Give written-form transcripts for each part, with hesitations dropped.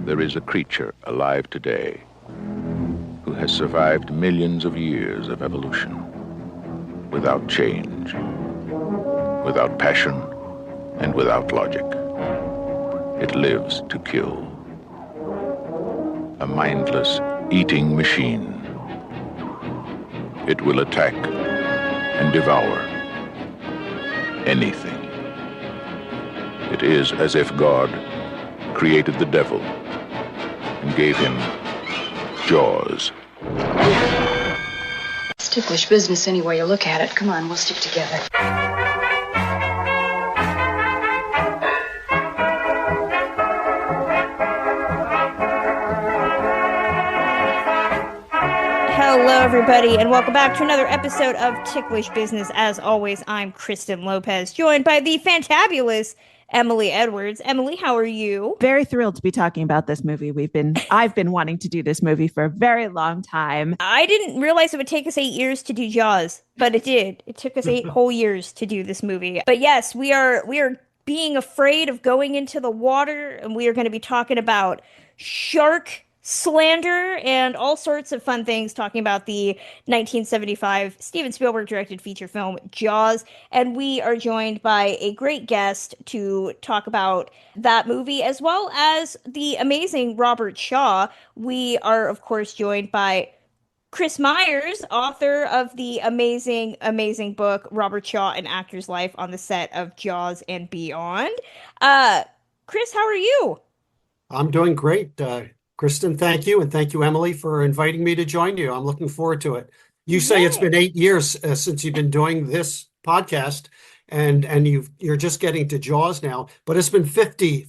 There is a creature alive today who has survived millions of years of evolution without change, without passion, and without logic. It lives to kill. A mindless eating machine. It will attack and devour anything. It is as if God created the devil and gave him jaws. It's ticklish business any way you look at it. Come on, we'll stick together. Hello, everybody, and welcome back to another episode of Ticklish Business. As always, I'm Kristen Lopez, joined by the fantabulous Emily Edwards. Emily, how are you? Very thrilled to be talking about this movie. I've been wanting to do this movie for a very long time. I didn't realize it would take us 8 years to do Jaws, but it did. It took us 8 whole years to do this movie. But yes, we are being afraid of going into the water, and we are going to be talking about shark slander and all sorts of fun things, talking about the 1975 Steven Spielberg directed feature film Jaws. And we are joined by a great guest to talk about that movie, as well as the amazing Robert Shaw. We are, of course, joined by Chris Myers, author of the amazing, amazing book Robert Shaw: An Actor's Life on the Set of Jaws and Beyond. Chris, how are you? I'm doing great. Kristen, thank you. And thank you, Emily, for inviting me to join you. I'm looking forward to it. You say it's been 8 years since you've been doing this podcast, and you're just getting to Jaws now, but it's been 50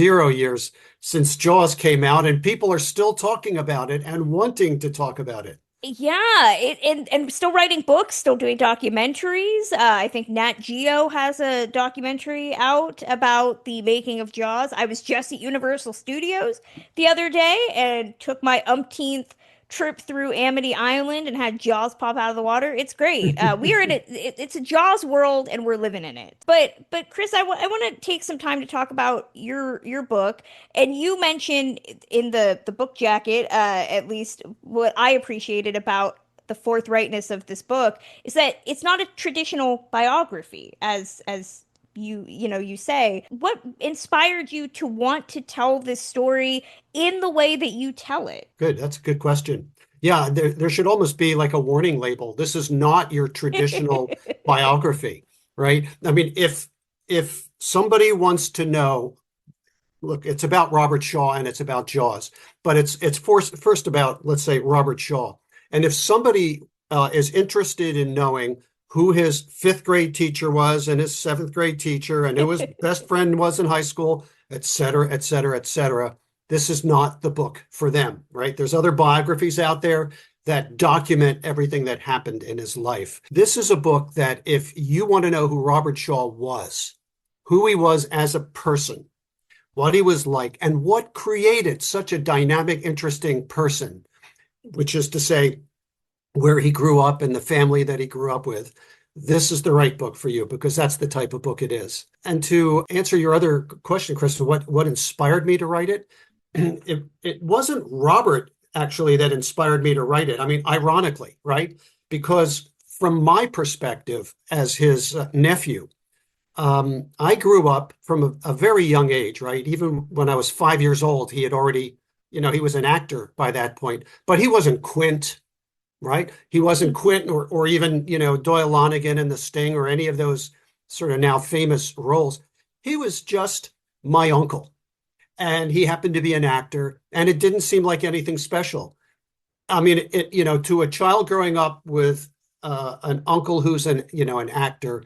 years since Jaws came out, and people are still talking about it and wanting to talk about it. Yeah, and still writing books, still doing documentaries. I think Nat Geo has a documentary out about the making of Jaws. I was just at Universal Studios the other day and took my umpteenth trip through Amity Island and had Jaws pop out of the water. It's great. We are in it's a Jaws world, and we're living in it. But Chris, I want to take some time to talk about your book. And you mentioned in the book jacket, at least what I appreciated about the forthrightness of this book is that it's not a traditional biography, as you say. What inspired you to want to tell this story in the way that you tell it? Good. That's a good question. Yeah, there should almost be like a warning label. This is not your traditional biography, right? I mean, if somebody wants to know, look, it's about Robert Shaw and it's about Jaws, but it's first about, let's say, Robert Shaw. And if somebody is interested in knowing who his 5th grade teacher was and his 7th grade teacher and who his best friend was in high school, et cetera, et cetera, et cetera, this is not the book for them, right? There's other biographies out there that document everything that happened in his life. This is a book that if you want to know who Robert Shaw was, who he was as a person, what he was like, and what created such a dynamic, interesting person, which is to say, where he grew up and the family that he grew up with, this is the right book for you, because that's the type of book it is. And to answer your other question, Kristen, what inspired me to write it? It wasn't Robert, actually, that inspired me to write it. I mean, ironically, right? Because from my perspective as his nephew, I grew up from a very young age, right? Even when I was 5 years old, he had already, he was an actor by that point, but he wasn't Quint, right? He wasn't Quint or even, Doyle Lonnegan in The Sting or any of those sort of now famous roles. He was just my uncle. And he happened to be an actor, and it didn't seem like anything special. I mean, to a child growing up with an uncle who's an actor,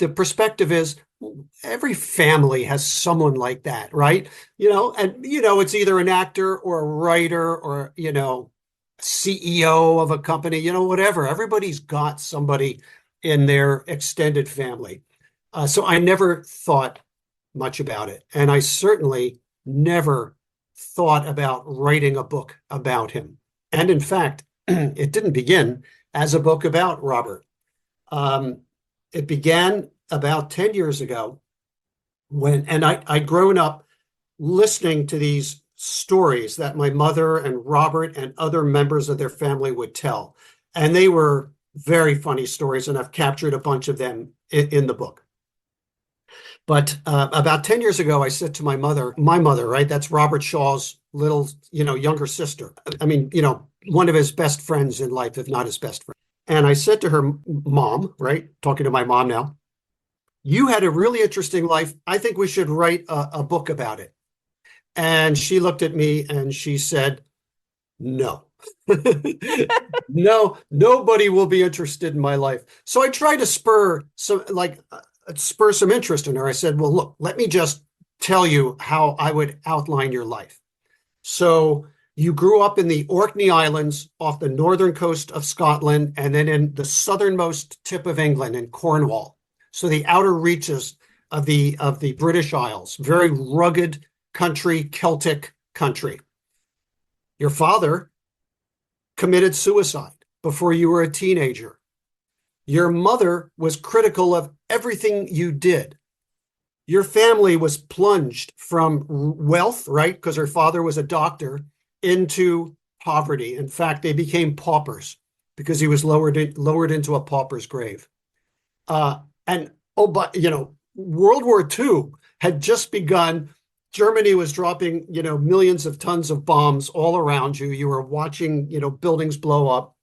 the perspective is every family has someone like that, right? It's either an actor or a writer or, CEO of a company, whatever. Everybody's got somebody in their extended family. So I never thought much about it. And I certainly never thought about writing a book about him. And in fact, it didn't begin as a book about Robert. It began about 10 years ago and I'd grown up listening to these stories that my mother and Robert and other members of their family would tell. And they were very funny stories, and I've captured a bunch of them in the book. But about 10 years ago, I said to my mother, right? That's Robert Shaw's little, younger sister. I mean, one of his best friends in life, if not his best friend. And I said to her, Mom, right? Talking to my mom now, you had a really interesting life. I think we should write a book about it. And she looked at me and she said, no. No, nobody will be interested in my life. So I tried to spur some interest in her. I said, well, look, let me just tell you how I would outline your life. So you grew up in the Orkney Islands off the northern coast of Scotland, and then in the southernmost tip of England in Cornwall. So the outer reaches of the British Isles, very rugged country, Celtic country. Your father committed suicide before you were a teenager. Your mother was critical of everything you did. Your family was plunged from wealth, right? Because her father was a doctor, into poverty. In fact, they became paupers because he was lowered into a pauper's grave. But World War II had just begun. Germany was dropping, millions of tons of bombs all around you. You were watching, buildings blow up.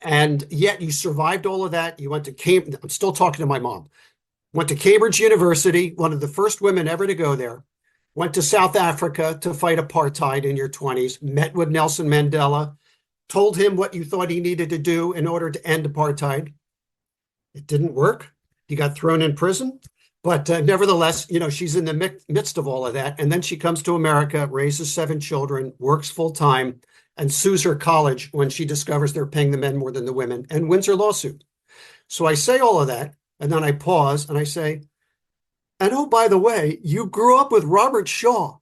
And yet you survived all of that. You went to Cambridge. I'm still talking to my mom. Went to Cambridge University, one of the first women ever to go there. Went to South Africa to fight apartheid in your 20s. Met with Nelson Mandela. Told him what you thought he needed to do in order to end apartheid. It didn't work. He got thrown in prison. But nevertheless, she's in the midst of all of that. And then she comes to America, raises 7 children, works full time, and sues her college when she discovers they're paying the men more than the women, and wins her lawsuit. So I say all of that, and then I pause and I say, and oh, by the way, you grew up with Robert Shaw.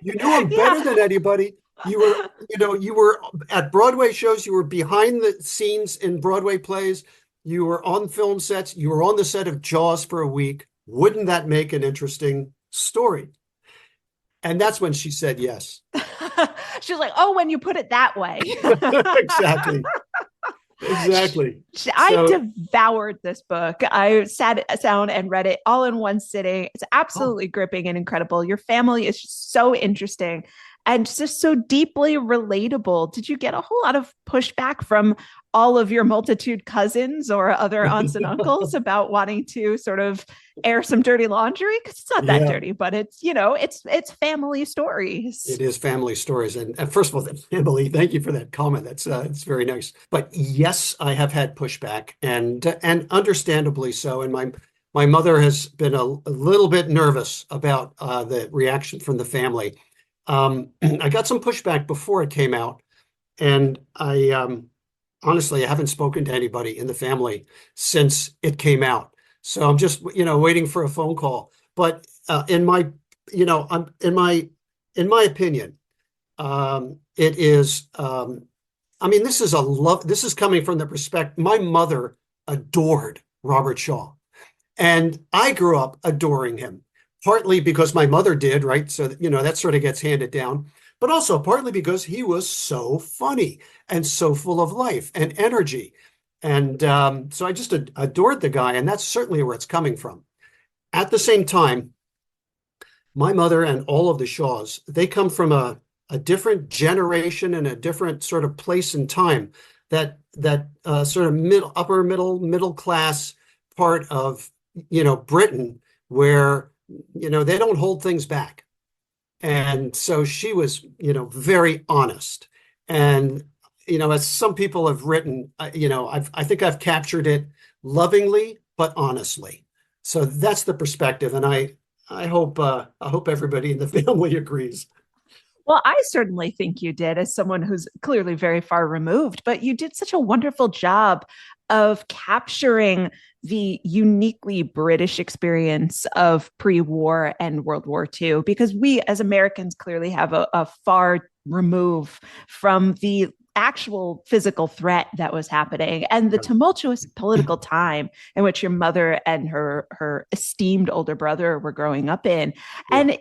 You knew him better than anybody. You were at Broadway shows. You were behind the scenes in Broadway plays. You were on film sets. You were on the set of Jaws for a week. Wouldn't that make an interesting story? And that's when she said yes. She was like, oh, when you put it that way. Exactly. I devoured this book. I sat down and read it all in one sitting. It's absolutely gripping and incredible. Your family is just so interesting and just so deeply relatable. Did you get a whole lot of pushback from all of your multitude cousins or other aunts and uncles about wanting to sort of air some dirty laundry? Because it's not that dirty, but it's, it's family stories. It is family stories. And first of all, Emily, thank you for that comment. That's it's very nice. But yes, I have had pushback, and understandably so. And my mother has been a little bit nervous about the reaction from the family. I got some pushback before it came out, and honestly, I haven't spoken to anybody in the family since it came out. So I'm just, waiting for a phone call. But in my opinion, it is. This is This is coming from the perspective. My mother adored Robert Shaw, and I grew up adoring him. Partly because my mother did, right? So, that sort of gets handed down, but also partly because he was so funny and so full of life and energy. And so I just adored the guy, and that's certainly where it's coming from. At the same time, my mother and all of the Shaws, they come from a different generation and a different sort of place and time, that sort of upper middle class part of, Britain, where they don't hold things back. And so she was, very honest. And, as some people have written, I think I've captured it lovingly, but honestly. So that's the perspective. And I hope everybody in the family agrees. Well, I certainly think you did, as someone who's clearly very far removed, but you did such a wonderful job of capturing the uniquely British experience of pre-war and World War II, because we as Americans clearly have a far remove from the actual physical threat that was happening, and the tumultuous political time in which your mother and her esteemed older brother were growing up in. And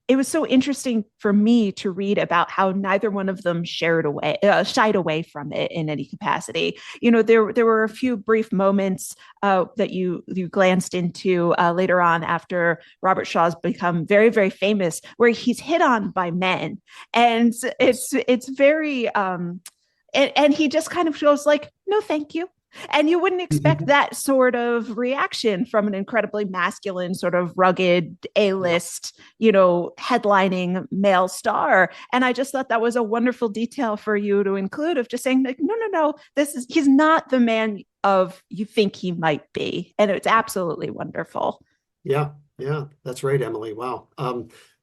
it was so interesting for me to read about how neither one of them shied away from it in any capacity. There were a few brief moments that you glanced into later on after Robert Shaw's become very, very famous, where he's hit on by men, and it's very and he just kind of goes like, "No, thank you." And you wouldn't expect that sort of reaction from an incredibly masculine, sort of rugged A-list, headlining male star. And I just thought that was a wonderful detail for you to include, of just saying like, no, he's not the man of you think he might be. And it's absolutely wonderful. Yeah, that's right, Emily. Wow.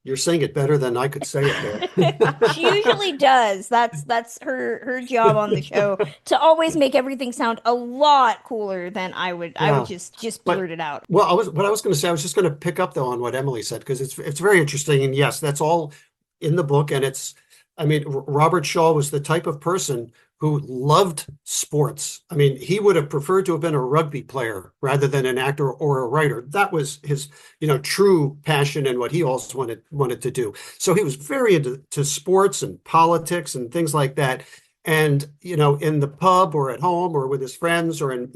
You're saying it better than I could say it there. She usually does. That's her job on the show, to always make everything sound a lot cooler than I would. I would just blurt it out. Well, I was going to say, I was just going to pick up though on what Emily said, because it's very interesting. And yes, that's all in the book. And Robert Shaw was the type of person who loved sports. I mean, he would have preferred to have been a rugby player rather than an actor or a writer. That was his, true passion and what he also wanted to do. So he was very into sports and politics and things like that. And, in the pub or at home or with his friends or in,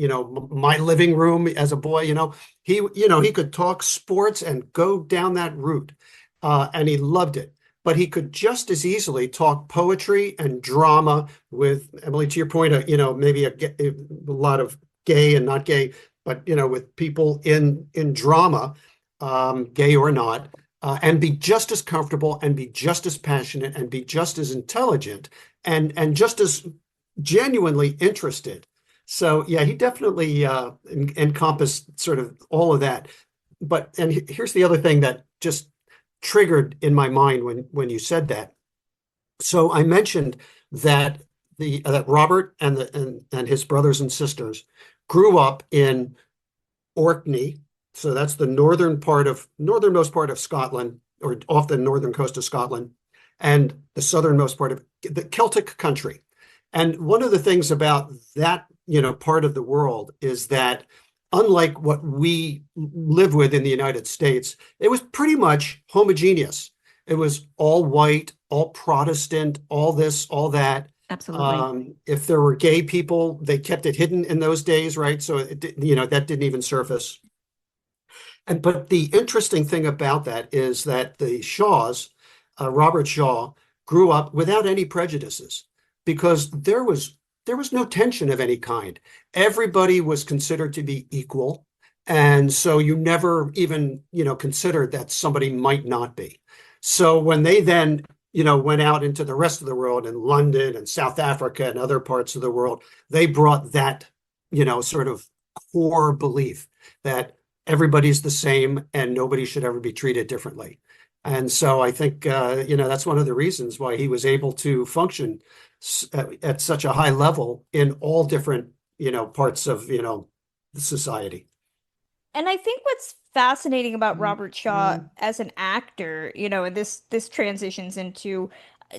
my living room as a boy, he could talk sports and go down that route. And he loved it. But he could just as easily talk poetry and drama with, Emily, to your point, maybe a lot of gay and not gay, but, with people in drama, gay or not, and be just as comfortable and be just as passionate and be just as intelligent and just as genuinely interested. So, yeah, he definitely encompassed sort of all of that. And here's the other thing that just triggered in my mind when you said that. So I mentioned that that Robert and his brothers and sisters grew up in Orkney. So that's the northernmost part of Scotland, or off the northern coast of Scotland, and the southernmost part of the Celtic country. And one of the things about that, part of the world is that, unlike what we live with in the United States, it was pretty much homogeneous. It was all white, all Protestant, all this, all that. Absolutely. If there were gay people, they kept it hidden in those days, right? So that didn't even surface. But the interesting thing about that is that the Shaws, Robert Shaw, grew up without any prejudices, because there was no tension of any kind. Everybody was considered to be equal. And so you never even, considered that somebody might not be. So when they then, went out into the rest of the world, in London and South Africa and other parts of the world, they brought that, sort of core belief that everybody's the same and nobody should ever be treated differently. And so I think, that's one of the reasons why he was able to function at such a high level in all different, parts of, society. And I think what's fascinating about Robert Shaw as an actor, and this transitions into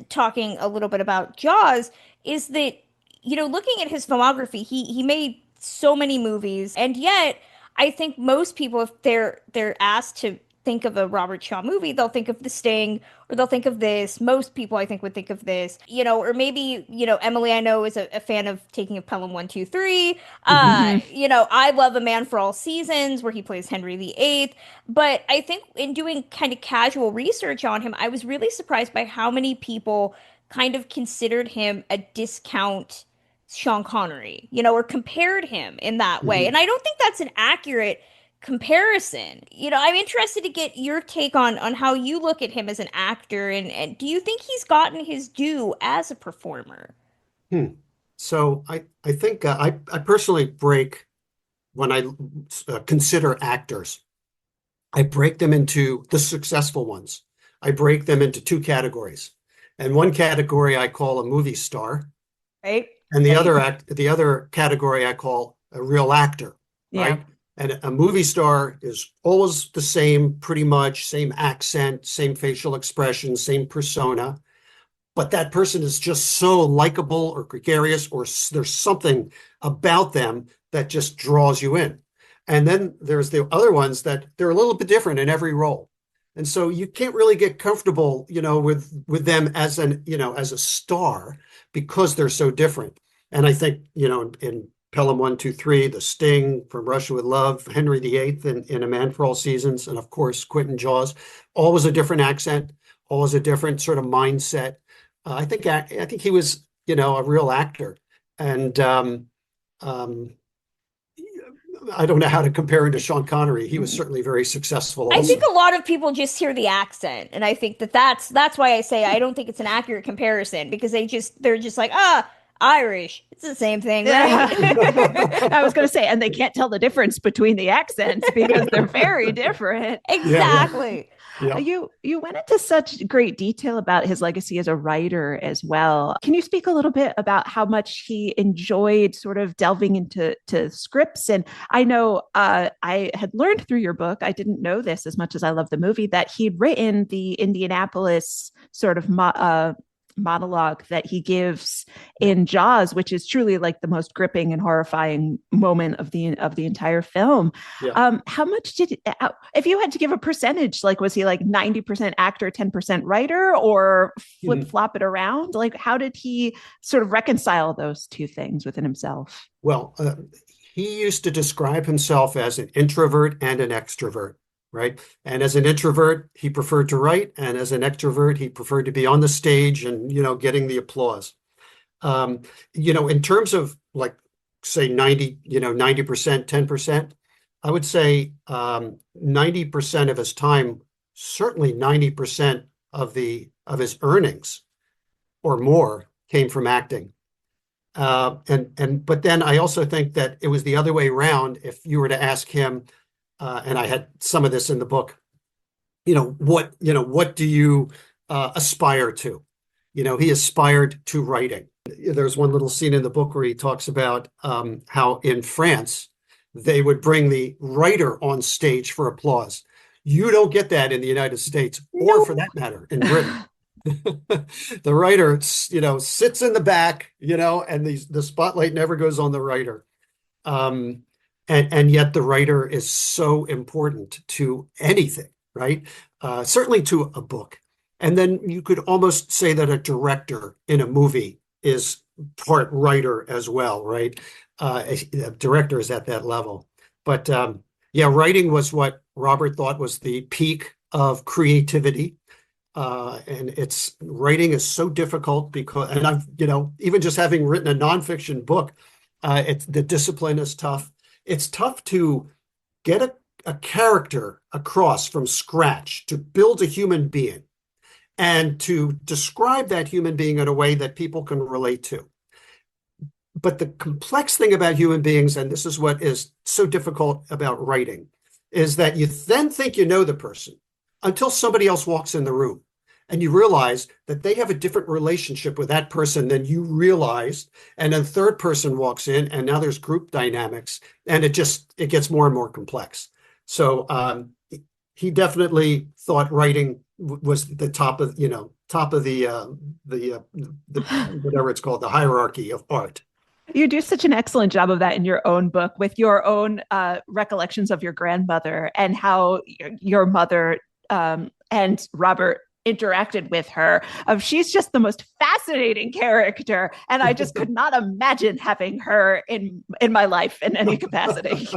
talking a little bit about Jaws, is that, looking at his filmography, he made so many movies, and yet I think most people, if they're asked to think of a Robert Shaw movie, they'll think of The Sting, or they'll think of this. Most people, I think, would think of this, or maybe, Emily, I know, is a fan of Taking of Pelham 1, 2, 3. I love A Man for All Seasons, where he plays Henry VIII. But I think in doing kind of casual research on him, I was really surprised by how many people kind of considered him a discount Sean Connery, or compared him in that way. And I don't think that's an accurate comparison. I'm interested to get your take on how you look at him as an actor, and do you think he's gotten his due as a performer? So I think I personally break, when I consider actors, I break them into the successful ones. I break them into two categories. And one category I call a movie star. Right. And the other category I call a real actor. Right. And a movie star is always the same, pretty much, same accent, same facial expression, same persona. but that person is just so likable or gregarious, or there's something about them that just draws you in. And then there's the other ones that they're a little bit different in every role. And so you can't really get comfortable, with them as as a star, because they're so different. And I think, in Pelham 1, 2, 3, The Sting, From Russia with Love, Henry VIII in A Man for All Seasons, and of course, Quentin Jaws, always a different accent, always a different sort of mindset. I think he was, a real actor. And I don't know how to compare him to Sean Connery. He was certainly very successful also. I think a lot of people just hear the accent, and I think that's why I say I don't think it's an accurate comparison, because they're just like, Irish. It's the same thing, right? I was going to say, and they can't tell the difference between the accents because they're very different. Exactly. Yeah. You went into such great detail about his legacy as a writer as well. Can you speak a little bit about how much he enjoyed sort of delving into scripts? And I know I had learned through your book, I didn't know this as much as I love the movie, that he'd written the Indianapolis sort of monologue that he gives in Jaws, which is truly like the most gripping and horrifying moment of the entire film. Yeah. How much if you had to give a percentage, like, was he like 90% actor, 10% writer, or flip-flop it around? Like, how did he sort of reconcile those two things within himself? Well, he used to describe himself as an introvert and an extrovert. Right. And as an introvert, he preferred to write. And as an extrovert, he preferred to be on the stage and, getting the applause. In terms of, like, say 90%, 10%, I would say 90% of his time, certainly 90% of his earnings or more came from acting. But then I also think that it was the other way around. If you were to ask him, and I had some of this in the book, what do you aspire to? He aspired to writing. There's one little scene in the book where he talks about how in France, they would bring the writer on stage for applause. You don't get that in the United States, or for that matter, in Britain. The writer, sits in the back, and the spotlight never goes on the writer. And yet the writer is so important to anything, right? Certainly to a book. And then you could almost say that a director in a movie is part writer as well, right? A director is at that level. But writing was what Robert thought was the peak of creativity. And writing is so difficult because, and I've, even just having written a nonfiction book, the discipline is tough. It's tough to get a character across from scratch, to build a human being, and to describe that human being in a way that people can relate to. But the complex thing about human beings, and this is what is so difficult about writing, is that you then think you know the person until somebody else walks in the room. And you realize that they have a different relationship with that person than you realized. And then a third person walks in, and now there's group dynamics, and it gets more and more complex. So he definitely thought writing was the top of the whatever it's called, the hierarchy of art. You do such an excellent job of that in your own book, with your own recollections of your grandmother and how your mother and Robert interacted with her. She's just the most fascinating character, and I just could not imagine having her in my life in any capacity.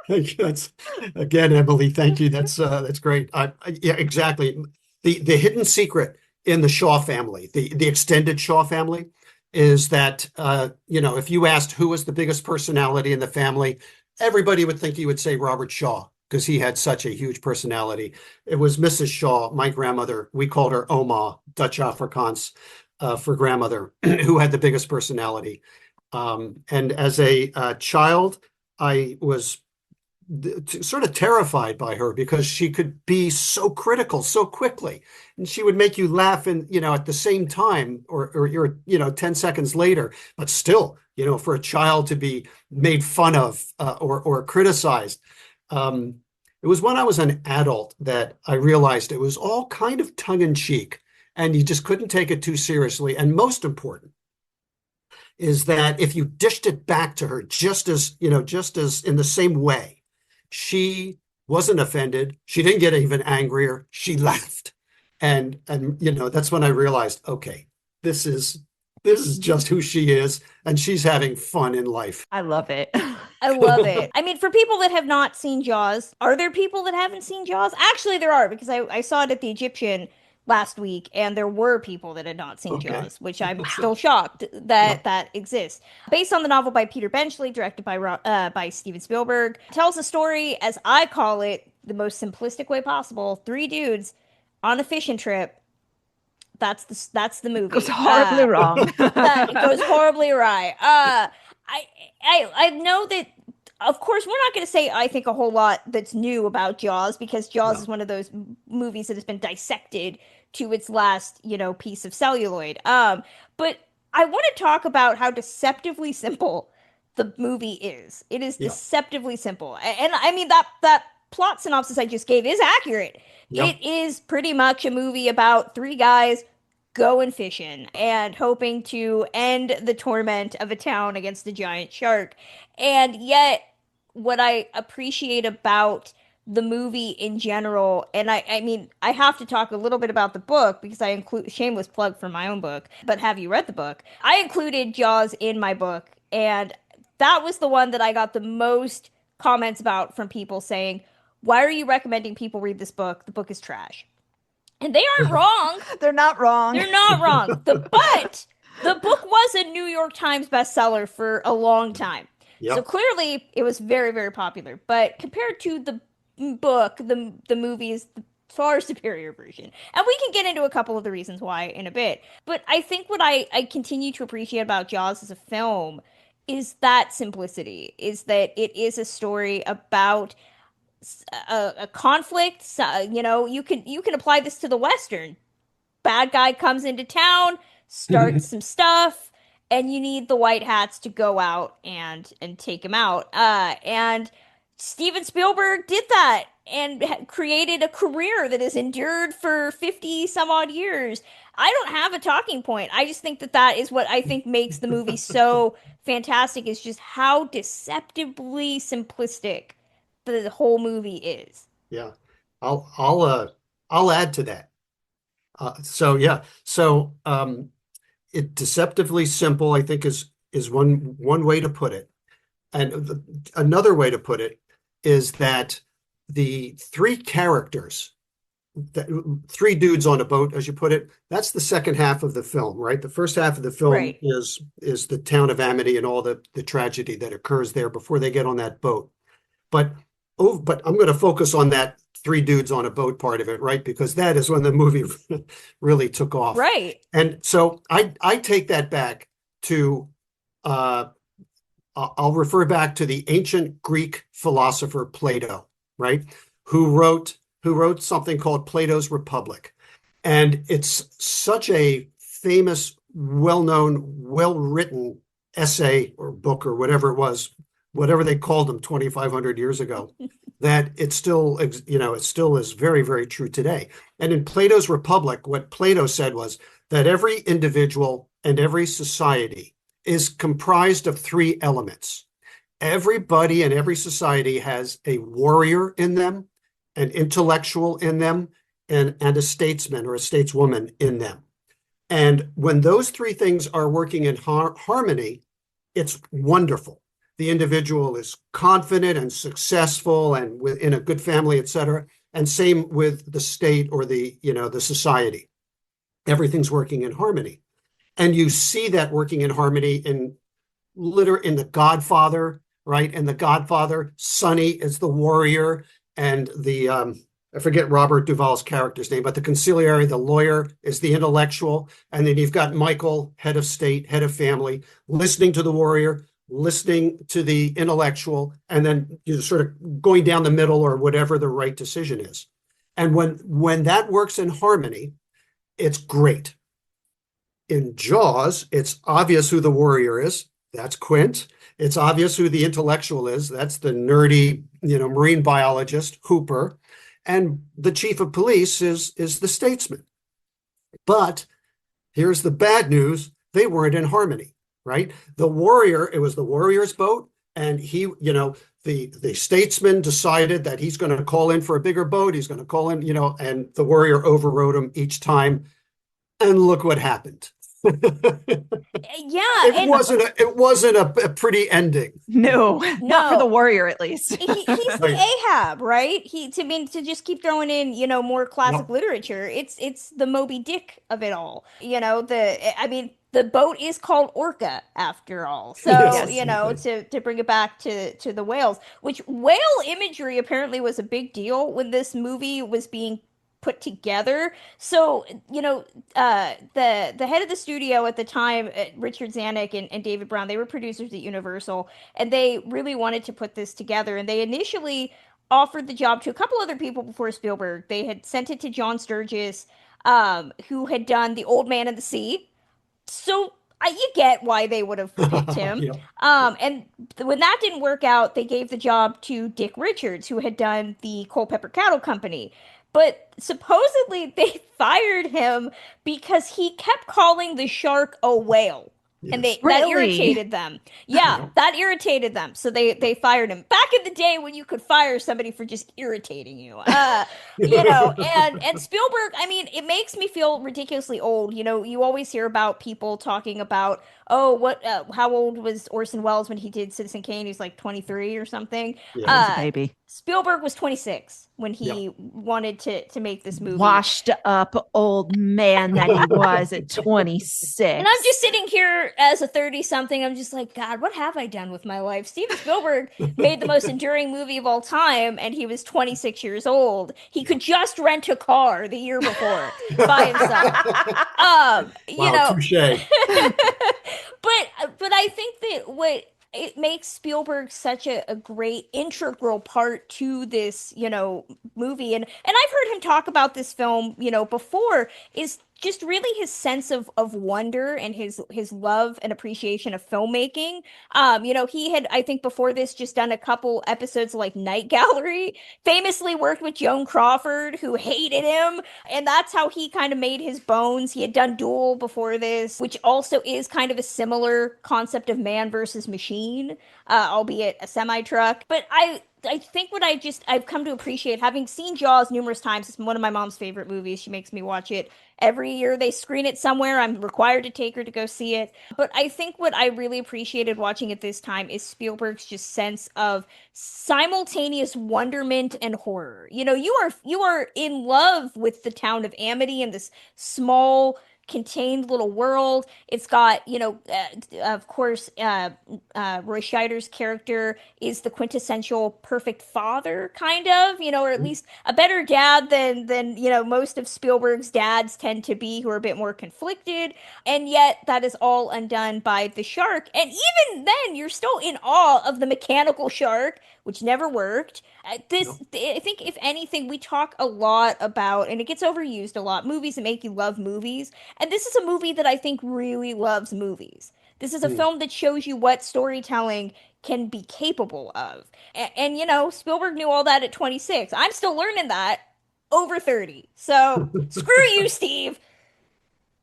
That's, again, Emily, thank you. That's great. Yeah, exactly. The hidden secret in the Shaw family, the extended Shaw family, is that if you asked who was the biggest personality in the family, everybody would think you would say Robert Shaw, because he had such a huge personality. It was Mrs. Shaw, my grandmother. We called her Oma, Dutch Afrikaans, for grandmother, who had the biggest personality. And as a child, I was sort of terrified by her, because she could be so critical so quickly, and she would make you laugh at the same time, or you're 10 seconds later, but still, for a child to be made fun of or criticized. It was when I was an adult that I realized it was all kind of tongue in cheek, and you just couldn't take it too seriously. And most important is that if you dished it back to her just as in the same way, she wasn't offended. She didn't get even angrier. She laughed. And that's when I realized, okay, this is just who she is, and she's having fun in life. I love it. I love it. I mean, for people that have not seen Jaws, are there people that haven't seen Jaws? Actually, there are, because I saw it at the Egyptian last week, and there were people that had not seen Jaws, which I'm still shocked that exists. Based on the novel by Peter Benchley, directed by Steven Spielberg, tells a story, as I call it, the most simplistic way possible. 3 dudes on a fishing trip. That's the movie. It goes horribly wrong. It goes horribly awry. I know that, of course, we're not going to say, I think, a whole lot that's new about Jaws, because Jaws is one of those movies that has been dissected to its last, piece of celluloid. But I want to talk about how deceptively simple the movie is. It is deceptively simple. And I mean, that plot synopsis I just gave is accurate. Yep. It is pretty much a movie about 3 guys going fishing and hoping to end the torment of a town against a giant shark. And yet, what I appreciate about the movie in general, and I mean, I have to talk a little bit about the book, because I include, shameless plug for my own book, but have you read the book? I included Jaws in my book, and that was the one that I got the most comments about from people saying, why are you recommending people read this book? The book is trash. And they aren't wrong. They're not wrong. They're not wrong. But the book was a New York Times bestseller for a long time. Yep. So clearly it was very, very popular. But compared to the book, the movie is the far superior version. And we can get into a couple of the reasons why in a bit. But I think what I continue to appreciate about Jaws as a film is that simplicity, is that it is a story about a conflict. You can apply this to the Western. Bad guy comes into town, starts some stuff, and you need the white hats to go out and take him out. And Steven Spielberg did that and created a career that has endured for 50 some odd years. I don't have a talking point. I just think that is what I think makes the movie so fantastic, is just how deceptively simplistic the whole movie is. Yeah, I'll add to that. It deceptively simple, I think, is one way to put it, and another way to put it is that the 3 characters, 3 dudes on a boat, as you put it, that's the second half of the film, right? The first half of the film is the town of Amity and all the tragedy that occurs there before they get on that boat. But I'm going to focus on that 3 dudes on a boat part of it, right? Because that is when the movie really took off. Right. And so I take that back to, I'll refer back to the ancient Greek philosopher Plato, right? Who wrote something called Plato's Republic. And it's such a famous, well-known, well-written essay or book or whatever it was, whatever they called them 2,500 years ago, that it still is very, very true today. And in Plato's Republic, what Plato said was that every individual and every society is comprised of 3 elements. Everybody in every society has a warrior in them, an intellectual in them, and a statesman or a stateswoman in them. And when those 3 things are working in harmony, it's wonderful. The individual is confident and successful and in a good family, etc. And same with the state or the society. Everything's working in harmony. And you see that working in harmony in The Godfather, right? And The Godfather, Sonny is the warrior, and the I forget Robert Duvall's character's name, but the conciliary, the lawyer, is the intellectual. And then you've got Michael, head of state, head of family, listening to the warrior, listening to the intellectual, and then you're sort of going down the middle or whatever the right decision is. And when that works in harmony, it's great. In Jaws, it's obvious who the warrior is. That's Quint. It's obvious who the intellectual is. That's the nerdy, marine biologist, Hooper. And the chief of police is the statesman. But here's the bad news. They weren't in harmony, right? The Warrior, it was the Warrior's boat. And he, the statesman decided that he's going to call in for a bigger boat. He's going to call in, and the Warrior overrode him each time. And look what happened. Yeah, it wasn't a pretty ending. No, not for the Warrior, at least. He's the Ahab, right? To just keep throwing in, more classic literature. It's the Moby Dick of it all. The boat is called Orca after all. So, Yes. to bring it back to the whales, which whale imagery apparently was a big deal when this movie was being put together. So, the head of the studio at the time, Richard Zanuck and David Brown, they were producers at Universal, and they really wanted to put this together. And they initially offered the job to a couple other people before Spielberg. They had sent it to John Sturges, who had done The Old Man and the Sea. So you get why they would have picked him. Yeah. And when that didn't work out, they gave the job to Dick Richards, who had done the Culpeper Cattle Company. But supposedly they fired him because he kept calling the shark a whale. Yes. And that Really? irritated them. Yeah, that irritated them. So they fired him. Back in the day when you could fire somebody for just irritating you. And Spielberg, it makes me feel ridiculously old. You always hear about people talking about, how old was Orson Welles when he did Citizen Kane? He was like 23 or something. Yeah. Baby. Spielberg was 26 when he wanted to make this movie. Washed up old man that he was at 26. And I'm just sitting here as a 30-something. I'm just like, God, what have I done with my life? Steven Spielberg made the most enduring movie of all time, and he was 26 years old. He could just rent a car the year before by himself. Touche. But I think that what it makes Spielberg such a great integral part to this, movie. And I've heard him talk about this film, before, is just really his sense of wonder and his love and appreciation of filmmaking. He had, I think before this, just done a couple episodes like Night Gallery, famously worked with Joan Crawford, who hated him. And that's how he kind of made his bones. He had done Duel before this, which also is kind of a similar concept of man versus machine, albeit a semi-truck. But I think what I've come to appreciate, having seen Jaws numerous times, it's one of my mom's favorite movies. She makes me watch it every year. They screen it somewhere. I'm required to take her to go see it. But I think what I really appreciated watching it this time is Spielberg's just sense of simultaneous wonderment and horror. You are in love with the town of Amity and this small, contained little world. It's got, of course, Roy Scheider's character is the quintessential perfect father, kind of, or at least a better dad than most of Spielberg's dads tend to be, who are a bit more conflicted. And yet that is all undone by the shark. And even then, you're still in awe of the mechanical shark, which never worked. I think, if anything, we talk a lot about, and it gets overused a lot, movies that make you love movies. And this is a movie that I think really loves movies. This is a film that shows you what storytelling can be capable of. And Spielberg knew all that at 26. I'm still learning that over 30. So screw you, Steve.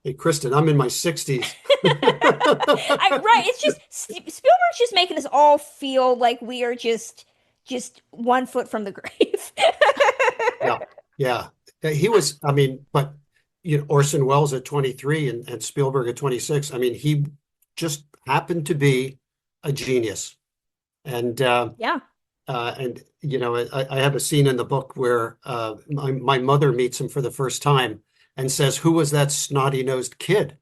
Hey, Kristen, I'm in my 60s. Right. It's just, Spielberg's just making us all feel like we are just 1 foot from the grave. Yeah. He was, but Orson Welles at 23 and Spielberg at 26. He just happened to be a genius. And I have a scene in the book where my mother meets him for the first time and says, "Who was that snotty-nosed kid?"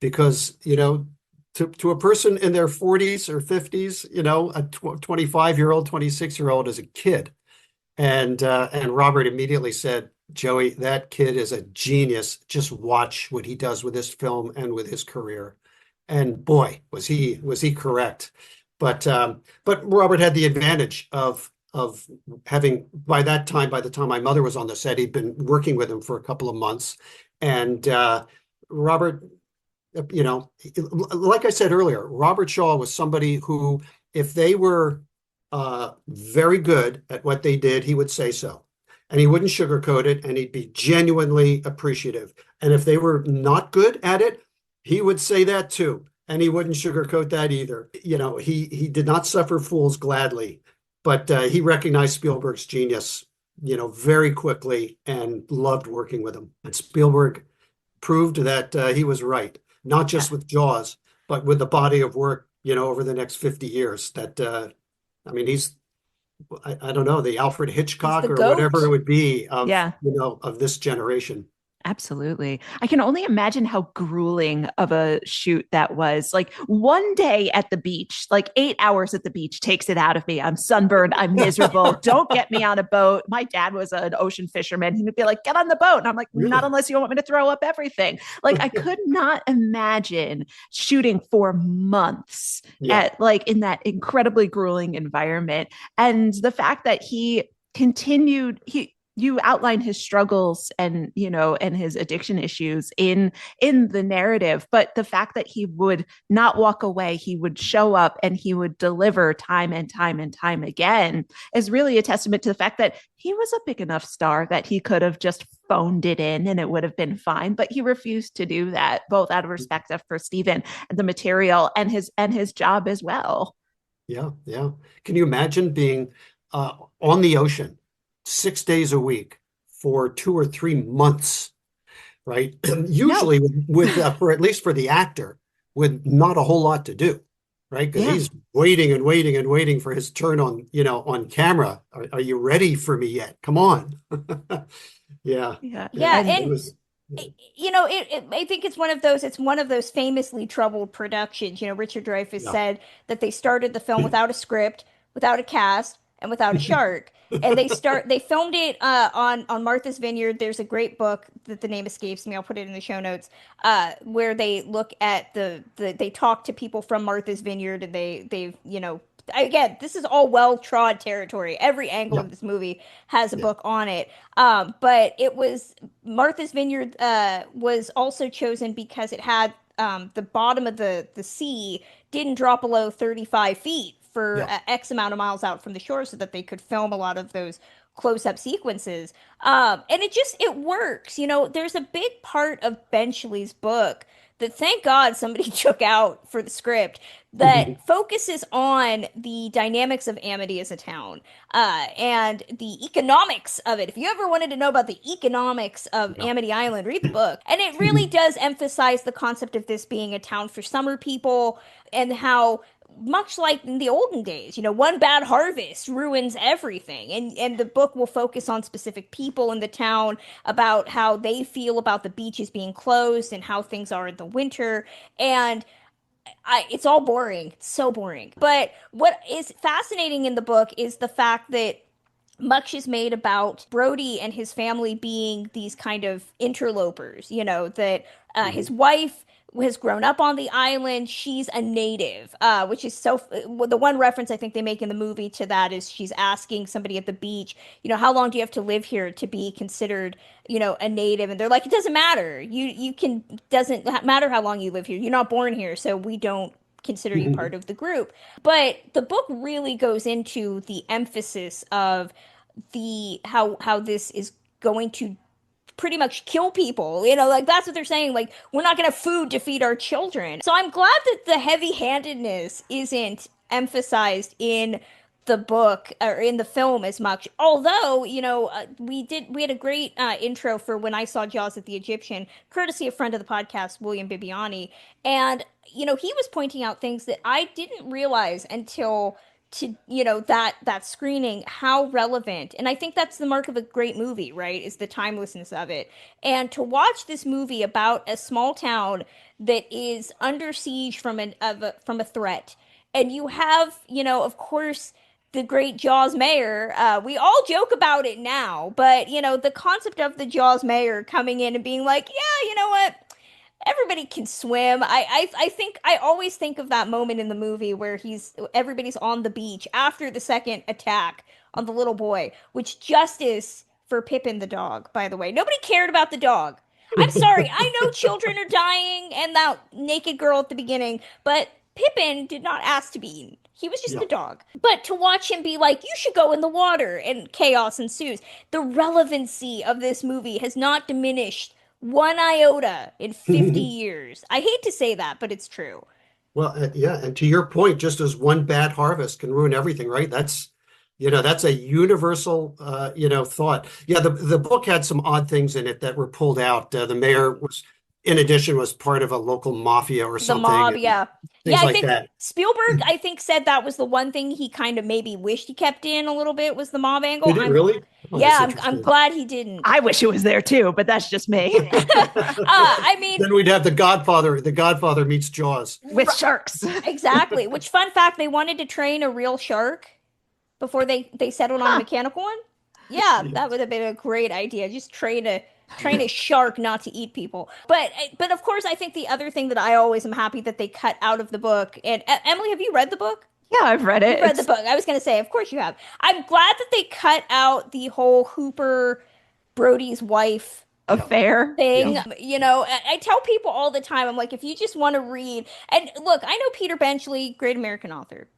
Because, to a person in their 40s or 50s, a 25-year-old, 26-year-old is a kid. And Robert immediately said, "Joey, that kid is a genius. Just watch what he does with this film and with his career." And boy, was he correct. But Robert had the advantage of having, by the time my mother was on the set, he'd been working with him for a couple of months. And Robert, like I said earlier, Robert Shaw was somebody who, if they were very good at what they did, he would say so. and he wouldn't sugarcoat it, and he'd be genuinely appreciative. And if they were not good at it, he would say that too, and he wouldn't sugarcoat that either. You know, he did not suffer fools gladly, but he recognized Spielberg's genius, you know, very quickly and loved working with him. And Spielberg proved that he was right, not just with Jaws, but with the body of work, you know, over the next 50 years. That I mean, I don't know, the Alfred Hitchcock or goat. whatever it would be of, Yeah. you know, of this generation. Absolutely. I can only imagine how grueling of a shoot that was. Like one day at the beach, like 8 hours at the beach takes it out of me. I'm sunburned. I'm miserable. Don't get me on a boat. My dad was an ocean fisherman. He would be like, get on the boat. And I'm like, Really? not unless you want me to throw up everything. Like I could not imagine shooting for months at like in that incredibly grueling environment. And the fact that he continued, you outline his struggles and, you know, and his addiction issues in the narrative, but the fact that he would not walk away, he would show up and he would deliver time and time and time again is really a testament to the fact that he was a big enough star that he could have just phoned it in and it would have been fine, but he refused to do that, both out of respect for Stephen and the material and his job as well. Yeah. Can you imagine being on the ocean 6 days a week for 2 or 3 months, right? Usually with for at least for the actor, with not a whole lot to do, right? Because he's waiting and waiting and waiting for his turn on, you know, on camera. Are you ready for me yet? Come on. Yeah. And you know, I think it's one of those famously troubled productions. You know, Richard Dreyfuss said that they started the film without a script, without a cast, and without a shark. And they filmed it on Martha's Vineyard. There's a great book that the name escapes me. I'll put it in the show notes, where they look at they talk to people from Martha's Vineyard, and they you know, again, this is all well-trod territory. Every angle of this movie has a book on it. But it was Martha's Vineyard was also chosen because it had the bottom of the sea didn't drop below 35 feet for X amount of miles out from the shore so that they could film a lot of those close-up sequences. And it works. You know, there's a big part of Benchley's book that thank God somebody took out for the script that focuses on the dynamics of Amity as a town and the economics of it. If you ever wanted to know about the economics of Amity Island, read the book. And it really does emphasize the concept of this being a town for summer people and how much like in the olden days, you know, one bad harvest ruins everything. And the book will focus on specific people in the town about how they feel about the beaches being closed and how things are in the winter. And it's all boring. It's so boring. But what is fascinating in the book is the fact that much is made about Brody and his family being these kind of interlopers, you know, that his wife has grown up on the island. She's a native, which is the one reference I think they make in the movie to that is she's asking somebody at the beach, you know, how long do you have to live here to be considered, you know, a native? And they're like, it doesn't matter. Doesn't matter how long you live here. You're not born here, so we don't consider you part of the group. But the book really goes into the emphasis of how this is going to pretty much kill people, you know, like that's what they're saying, like we're not gonna have food to feed our children. So I'm glad that the heavy-handedness isn't emphasized in the book or in the film as much, although, you know, we had a great intro for When I Saw Jaws at the Egyptian, courtesy of friend of the podcast William Bibiani, and you know, he was pointing out things that I didn't realize until you know, that screening, how relevant. And I think that's the mark of a great movie, right, is the timelessness of it. And to watch this movie about a small town that is under siege from a threat, and you have, you know, of course, the great Jaws mayor. We all joke about it now, but you know, the concept of the Jaws mayor coming in and being like, yeah, you know what, everybody can swim. I think I always think of that moment in the movie where everybody's on the beach after the second attack on the little boy, which justice for Pippin the dog, by the way. Nobody cared about the dog. I'm sorry. I know children are dying and that naked girl at the beginning, but Pippin did not ask to be eaten. He was just Yeah. the dog. But to watch him be like, you should go in the water, and chaos ensues. The relevancy of this movie has not diminished one iota in 50 years. I hate to say that, but it's true. Well, yeah, and to your point, just as one bad harvest can ruin everything, right? That's a universal, thought. Yeah, the book had some odd things in it that were pulled out. The mayor was, in addition, was part of a local mafia or The something, mob, and yeah. Yeah, things I like think that. Spielberg, I think, said that was the one thing he kind of maybe wished he kept in a little bit was the mob angle. Did it really? Oh, Yeah, that's I'm interesting. glad he didn't. I wish it was there too, but that's just me. I mean, Then we'd have The Godfather. The Godfather meets Jaws. With sharks. exactly. Which, fun fact, they wanted to train a real shark before they settled on a mechanical one. Yeah, that would have been a great idea. Just train a shark not to eat people. But of course, I think the other thing that I always am happy that they cut out of the book. And Emily, have you read the book? Yeah, I've read it. You read the book. I was going to say, of course you have. I'm glad that they cut out the whole Hooper Brody's wife affair thing. Yeah. I tell people all the time, I'm like, if you just want to read, and look, I know Peter Benchley, great American author.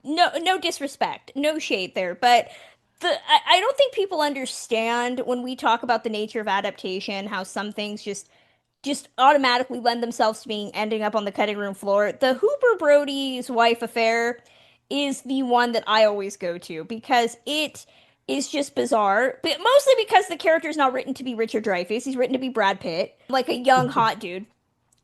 No disrespect, no shade there, but I don't think people understand when we talk about the nature of adaptation, how some things just automatically lend themselves to being ending up on the cutting room floor. The Hooper Brody's wife affair is the one that I always go to because it is just bizarre, but mostly because the character is not written to be Richard Dreyfuss. He's written to be Brad Pitt, like a young hot dude.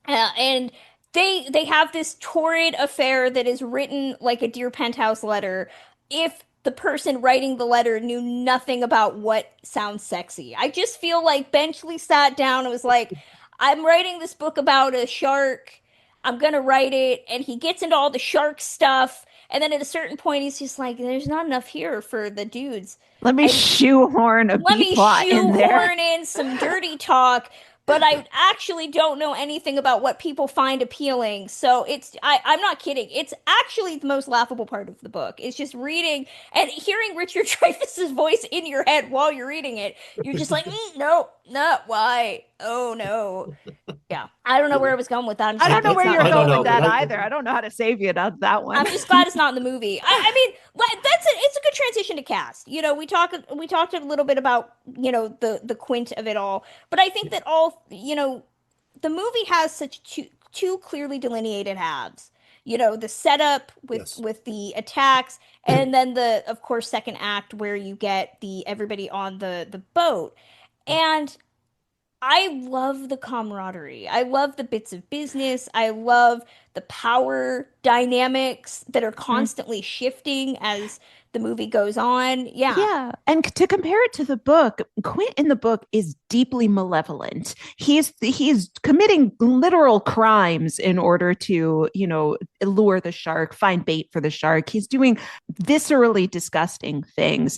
And they have this torrid affair that is written like a Dear Penthouse letter. If the person writing the letter knew nothing about what sounds sexy, I just feel like Benchley sat down and was like, "I'm writing this book about a shark. I'm gonna write it," and he gets into all the shark stuff. And then at a certain point, he's just like, "There's not enough here for the dudes. Let me shoehorn a Let B me plot in there." shoehorn in some dirty talk." But I actually don't know anything about what people find appealing. So I'm not kidding. It's actually the most laughable part of the book. It's just reading and hearing Richard Dreyfuss's voice in your head while you're reading it. You're just like, no, not why. Oh no. Yeah. I don't know where I was going with that. I don't know where you're going with that but either. I don't know how to save you on that one. I'm just glad it's not in the movie. I mean, it's a good transition to cast. We talked a little bit about, the quint of it all, but I think that the movie has such two clearly delineated halves. The setup with the attacks, and then the, of course, second act where you get the everybody on the boat. And I love the camaraderie. I love the bits of business. I love the power dynamics that are constantly shifting as the movie goes on. Yeah. Yeah. And to compare it to the book, Quint in the book is deeply malevolent. He's committing literal crimes in order to, lure the shark, find bait for the shark. He's doing viscerally disgusting things.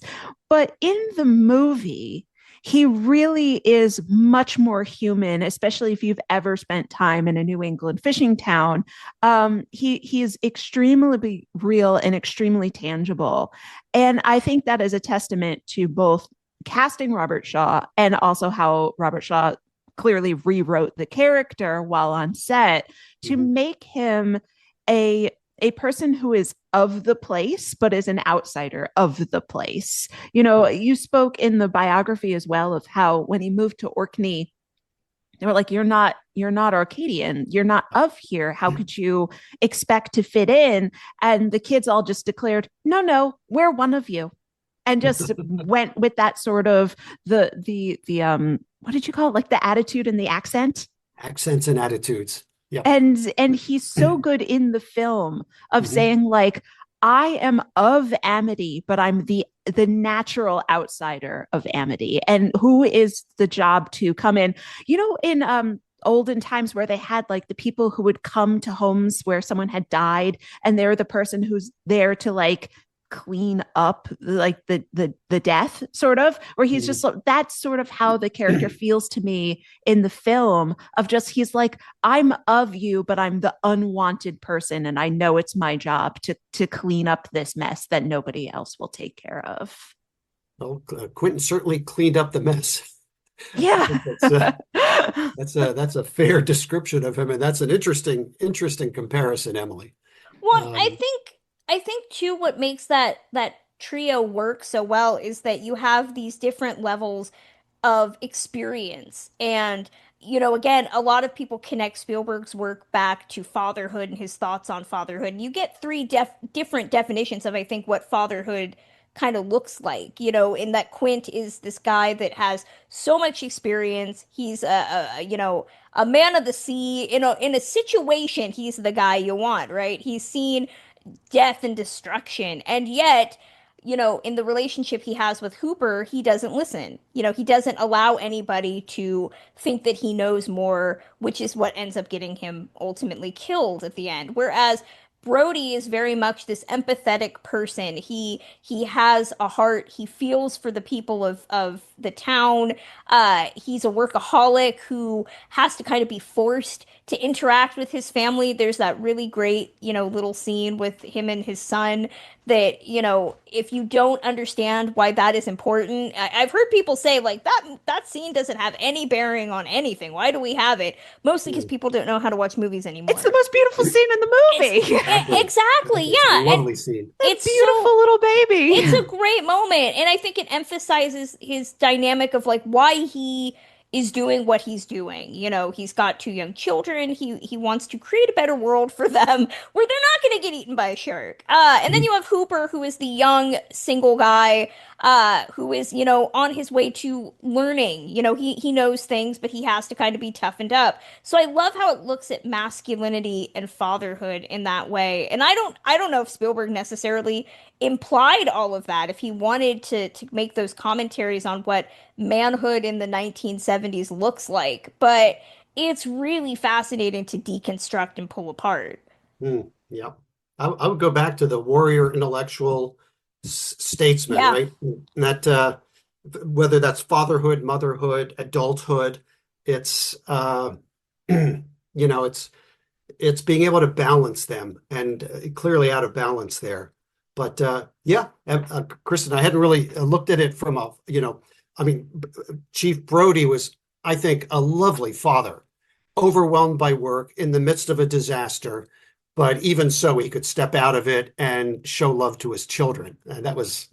But in the movie, he really is much more human, especially if you've ever spent time in a New England fishing town. He is extremely real and extremely tangible. And I think that is a testament to both casting Robert Shaw and also how Robert Shaw clearly rewrote the character while on set to make him a person who is of the place, but is an outsider of the place. You spoke in the biography as well of how when he moved to Orkney, they were like, you're not Arcadian. You're not of here. How could you expect to fit in? And the kids all just declared, no, we're one of you. And just went with that sort of the what did you call it? Like the attitude and the accent? Accents and attitudes. Yeah. And he's so good in the film of saying like, I am of Amity, but I'm the natural outsider of Amity. And who is the job to come in? In olden times where they had like the people who would come to homes where someone had died, and they're the person who's there to like clean up like the death, sort of, where he's just that's sort of how the character feels to me in the film, of just he's like, I'm of you, but I'm the unwanted person, and I know it's my job to clean up this mess that nobody else will take care of. Well, Quentin certainly cleaned up the mess. Yeah. That's a fair description of him, and that's an interesting comparison, Emily. Well, I I think too what makes that trio work so well is that you have these different levels of experience. And, again, a lot of people connect Spielberg's work back to fatherhood and his thoughts on fatherhood. And you get three different definitions of, I think, what fatherhood kind of looks like. In that Quint is this guy that has so much experience. He's a man of the sea. In a situation, he's the guy you want, right? He's seen death and destruction. And yet, in the relationship he has with Hooper, he doesn't listen. He doesn't allow anybody to think that he knows more, which is what ends up getting him ultimately killed at the end. Whereas Brody is very much this empathetic person. He has a heart. He feels for the people of the town. He's a workaholic who has to kind of be forced to interact with his family. There's that really great, little scene with him and his son that, if you don't understand why that is important, I've heard people say like that scene doesn't have any bearing on anything. Why do we have it? Mostly because people don't know how to watch movies anymore. It's the most beautiful scene in the movie. Exactly, yeah. It's a lovely scene. It's beautiful little baby. It's a great moment, and I think it emphasizes his dynamic of like why he is doing what he's doing. He's got two young children. He wants to create a better world for them where they're not going to get eaten by a shark. And then you have Hooper, who is the young single guy who is, on his way to learning. He knows things, but he has to kind of be toughened up. So I love how it looks at masculinity and fatherhood in that way. And I don't know if Spielberg necessarily implied all of that, if he wanted to make those commentaries on what manhood in the 1970s looks like, but it's really fascinating to deconstruct and pull apart. Yeah. I would go back to the warrior intellectual statesman, right? And that whether that's fatherhood, motherhood, adulthood, it's it's being able to balance them, and clearly out of balance there. But Kristen, I hadn't really looked at it from Chief Brody was, I think, a lovely father, overwhelmed by work in the midst of a disaster, but even so, he could step out of it and show love to his children. And that was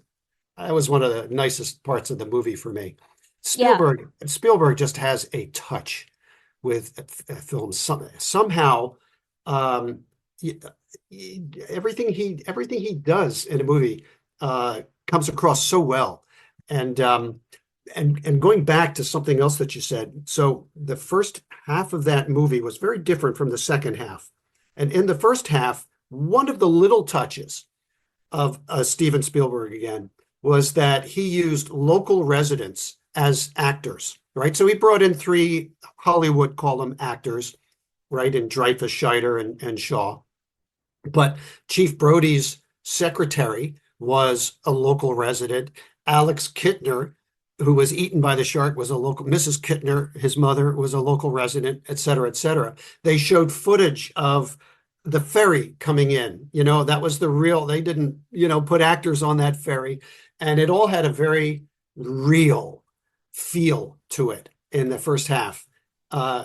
one of the nicest parts of the movie for me. Spielberg just has a touch with films. Somehow, everything he does in a movie comes across so well. And going back to something else that you said, so the first half of that movie was very different from the second half. And in the first half, one of the little touches of Steven Spielberg again was that he used local residents as actors, right? So he brought in three Hollywood, call them actors, right? And Dreyfuss, Scheider, and Shaw. But Chief Brody's secretary was a local resident. Alex Kittner, who was eaten by the shark, was a local. Mrs. Kittner, his mother, was a local resident, et cetera, et cetera. They showed footage of the ferry coming in. That was the real. They didn't, put actors on that ferry, and it all had a very real feel to it in the first half,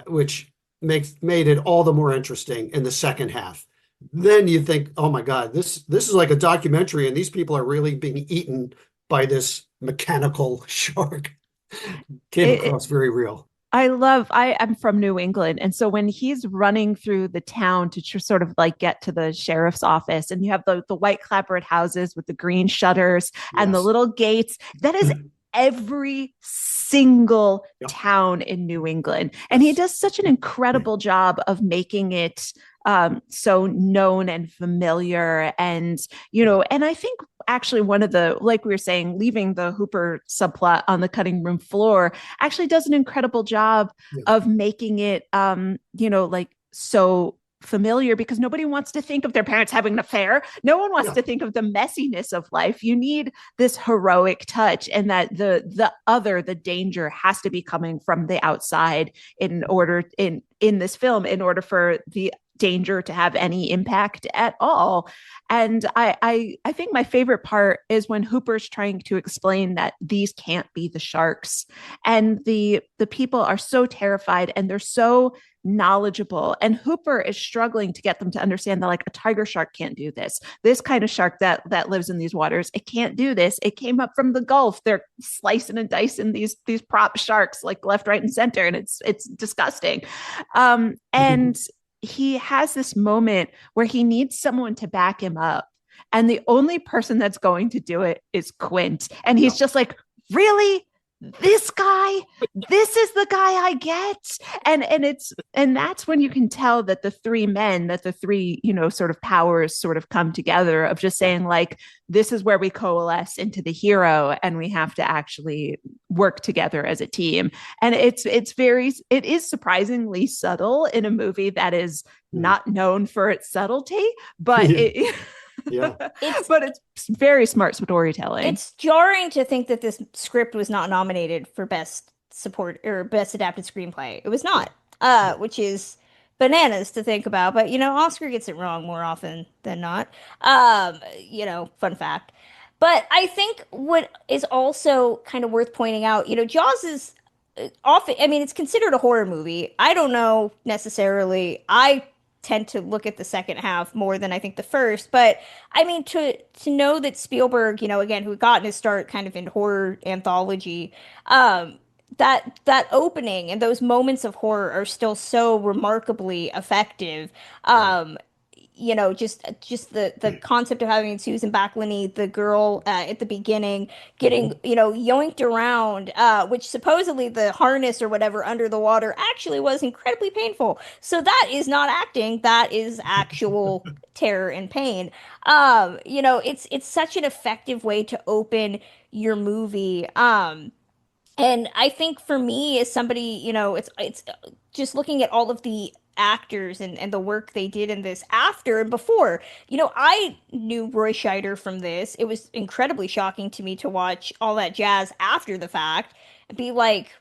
which made it all the more interesting in the second half. Then you think, oh my God, this is like a documentary, and these people are really being eaten by this mechanical shark. Came across very real. I'm from New England. And so when he's running through the town to sort of like get to the sheriff's office, and you have the white clapboard houses with the green shutters and the little gates, that is every single town in New England. And he does such an incredible job of making it so known and familiar. And, and I think actually one of the, like we were saying, leaving the Hooper subplot on the cutting room floor actually does an incredible job of making it, so familiar, because nobody wants to think of their parents having an affair. No one wants to think of the messiness of life. You need this heroic touch, and that the danger has to be coming from the outside in this film, in order for the danger to have any impact at all. And I think my favorite part is when Hooper's trying to explain that these can't be the sharks, and the people are so terrified and they're so knowledgeable, and Hooper is struggling to get them to understand that like a tiger shark can't do this kind of shark that lives in these waters, it can't do this, it came up from the Gulf, they're slicing and dicing these prop sharks like left, right, and center, and it's disgusting. And he has this moment where he needs someone to back him up, and the only person that's going to do it is Quint, and he's just like, really, this guy, this is the guy I get. And that's when you can tell that the three sort of powers sort of come together, of just saying like, this is where we coalesce into the hero, and we have to actually work together as a team. And it is surprisingly subtle in a movie that is not known for its subtlety, but it's very smart storytelling. It's jarring to think that this script was not nominated for best support or best adapted screenplay. It was not, which is bananas to think about. But Oscar gets it wrong more often than not. Fun fact. But I think what is also kind of worth pointing out, Jaws is often, I mean, it's considered a horror movie. I don't know necessarily. I tend to look at the second half more than I think the first. But I mean, to know that Spielberg, again, who had gotten his start kind of in horror anthology, that opening and those moments of horror are still so remarkably effective. Just the concept of having Susan Backlany, the girl at the beginning, getting yoinked around, which supposedly the harness or whatever under the water actually was incredibly painful. So that is not acting, that is actual terror and pain. It's such an effective way to open your movie. And I think for me, as somebody, it's just looking at all of the actors and the work they did in this after and before. I knew Roy Scheider from this. It was incredibly shocking to me to watch All That Jazz after the fact and be like,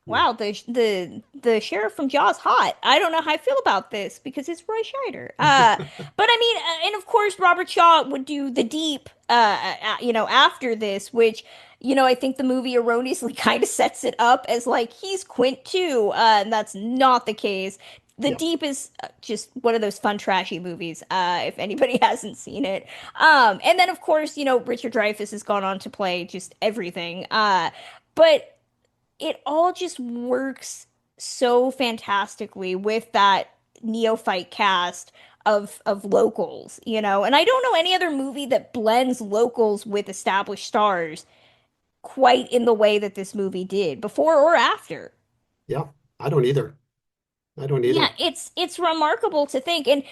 wow, the sheriff from Jaws hot. I don't know how I feel about this because it's Roy Scheider. But I mean, and of course, Robert Shaw would do The Deep, after this, which, I think the movie erroneously kind of sets it up as like he's Quint too, and that's not the case. The Deep is just one of those fun, trashy movies, if anybody hasn't seen it. And then, of course, Richard Dreyfuss has gone on to play just everything. But it all just works so fantastically with that neophyte cast of locals, and I don't know any other movie that blends locals with established stars quite in the way that this movie did, before or after. Yeah, I don't either. Yeah, it's remarkable to think. And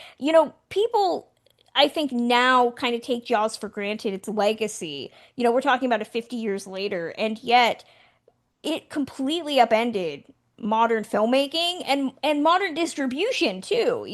people, I think, now kind of take Jaws for granted, its legacy. We're talking about it 50 years later, and yet it completely upended modern filmmaking and modern distribution too.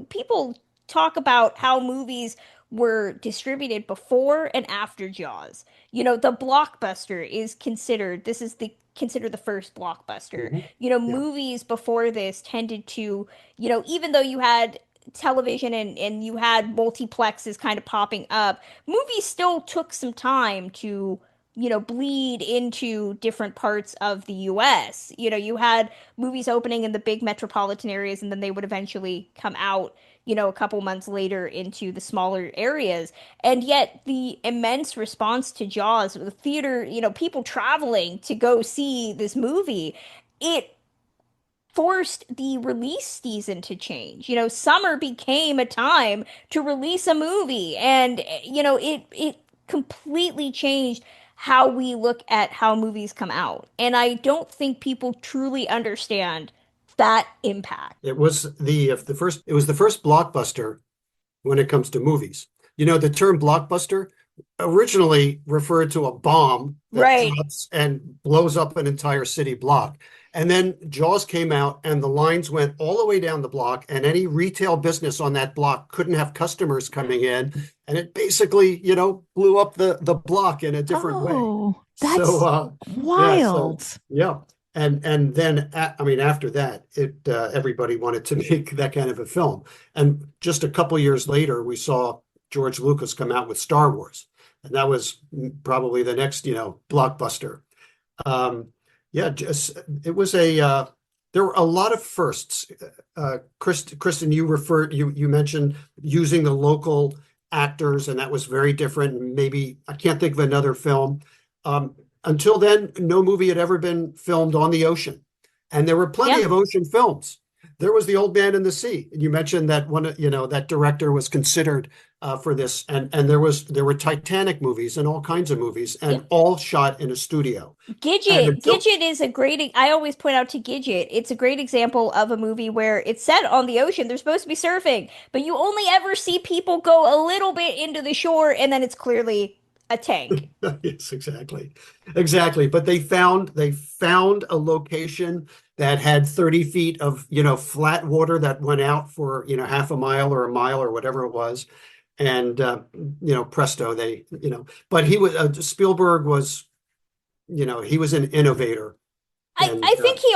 People talk about how movies were distributed before and after Jaws. The blockbuster is considered, this is considered the first blockbuster. Movies before this tended to, even though you had television and you had multiplexes kind of popping up, movies still took some time to bleed into different parts of the US. You had movies opening in the big metropolitan areas, and then they would eventually come out, a couple months later into the smaller areas. And yet the immense response to Jaws, the theater, people traveling to go see this movie, it forced the release season to change. Summer became a time to release a movie, and it completely changed how we look at how movies come out. And I don't think people truly understand that impact. It was the first blockbuster when it comes to movies. The term blockbuster originally referred to a bomb that drops and blows up an entire city block. And then Jaws came out and the lines went all the way down the block, and any retail business on that block couldn't have customers coming in. And it basically, blew up the block in a different way. That's wild. Yeah. And then, I mean, after that, everybody wanted to make that kind of a film. And just a couple years later, we saw George Lucas come out with Star Wars, and that was probably the next, blockbuster. Yeah, just it was there were a lot of firsts. Kristen, you mentioned using the local actors, and that was very different. Maybe I can't think of another film. Until then, no movie had ever been filmed on the ocean, and there were plenty of ocean films. There was The Old Man and the Sea, and you mentioned that that director was considered for this, and there were Titanic movies and all kinds of movies, and all shot in a studio. Gidget is a great. I always point out to Gidget, it's a great example of a movie where it's set on the ocean. They're supposed to be surfing, but you only ever see people go a little bit into the shore, and then it's clearly a tank. Yes, exactly. But they found a location that had 30 feet of flat water that went out for half a mile or a mile or whatever it was, and presto, But Spielberg was he was an innovator. I think he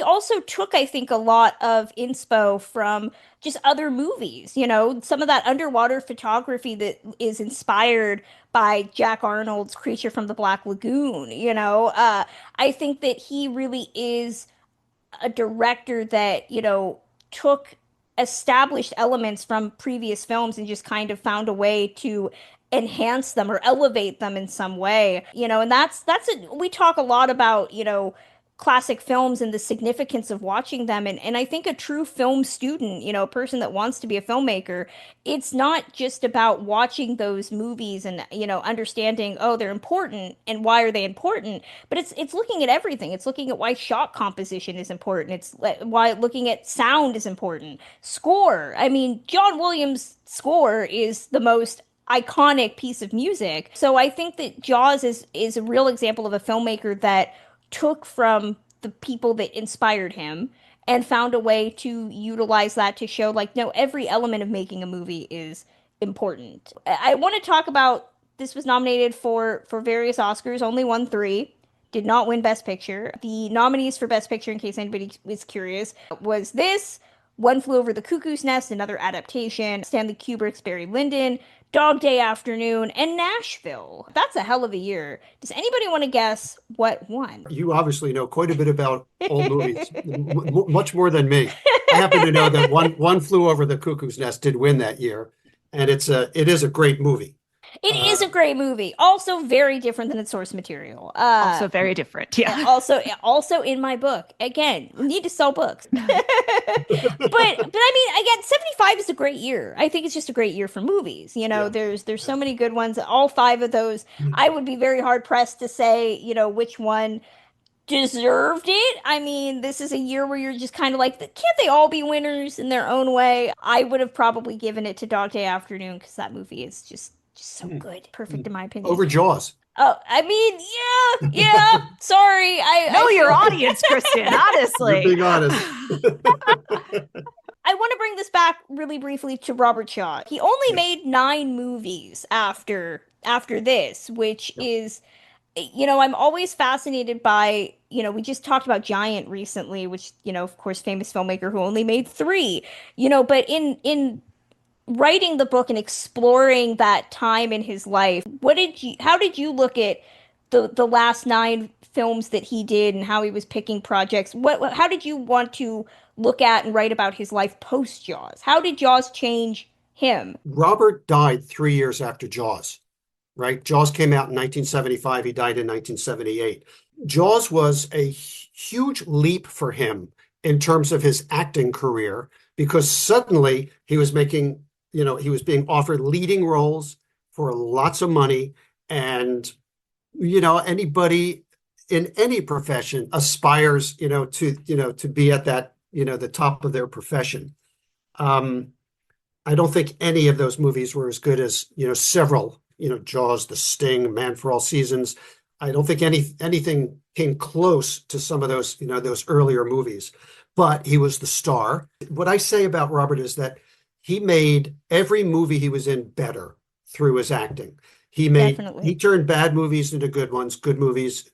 also took, I think, a lot of inspo from just other movies, some of that underwater photography that is inspired by Jack Arnold's Creature from the Black Lagoon, I think that he really is a director that, took established elements from previous films and just kind of found a way to enhance them or elevate them in some way, and we talk a lot about, classic films and the significance of watching them. And I think a true film student, a person that wants to be a filmmaker, it's not just about watching those movies and, understanding, oh, they're important and why are they important, but it's looking at everything. It's looking at why shot composition is important. It's why looking at sound is important. Score. I mean, John Williams' score is the most iconic piece of music. So I think that Jaws is a real example of a filmmaker that took from the people that inspired him and found a way to utilize that to show no, every element of making a movie is important. I want to talk about, this was nominated for various Oscars, only won 3, did not win Best Picture. The nominees for Best Picture, in case anybody was curious, was this, One Flew Over the Cuckoo's Nest, another adaptation, Stanley Kubrick's Barry Lyndon, Dog Day Afternoon, and Nashville. That's a hell of a year. Does anybody want to guess what won? You obviously know quite a bit about old movies, much more than me. I happen to know that One Flew Over the Cuckoo's Nest did win that year, and it is a great movie. It is a great movie. Also very different than its source material. Also very different. Yeah. Also in my book. Again, we need to sell books. but I mean, again, 75 is a great year. I think it's just a great year for movies. There's so many good ones. All 5 of those, I would be very hard pressed to say, which one deserved it. I mean, this is a year where you're just kind of like, can't they all be winners in their own way? I would have probably given it to Dog Day Afternoon because that movie is just so good. Perfect in my opinion. Over Jaws. Oh, I mean, yeah. Sorry. Know your audience, Kristen, honestly. You're being honest. I want to bring this back really briefly to Robert Shaw. He only made 9 movies after this, which is, I'm always fascinated by, we just talked about Giant recently, which, of course, famous filmmaker who only made 3, but in writing the book and exploring that time in his life, how did you look at the last 9 films that he did and how he was picking projects? How did you want to look at and write about his life post Jaws? How did Jaws change him? Robert died 3 years after Jaws, right? Jaws came out in 1975. He died in 1978. Jaws was a huge leap for him in terms of his acting career, because suddenly he was making, he was being offered leading roles for lots of money. And, anybody in any profession aspires, to be at that, the top of their profession. I don't think any of those movies were as good as, several, Jaws, The Sting, Man for All Seasons. I don't think anything came close to some of those, those earlier movies, but he was the star. What I say about Robert is that he made every movie he was in better through his acting. He Definitely. turned bad movies into good movies,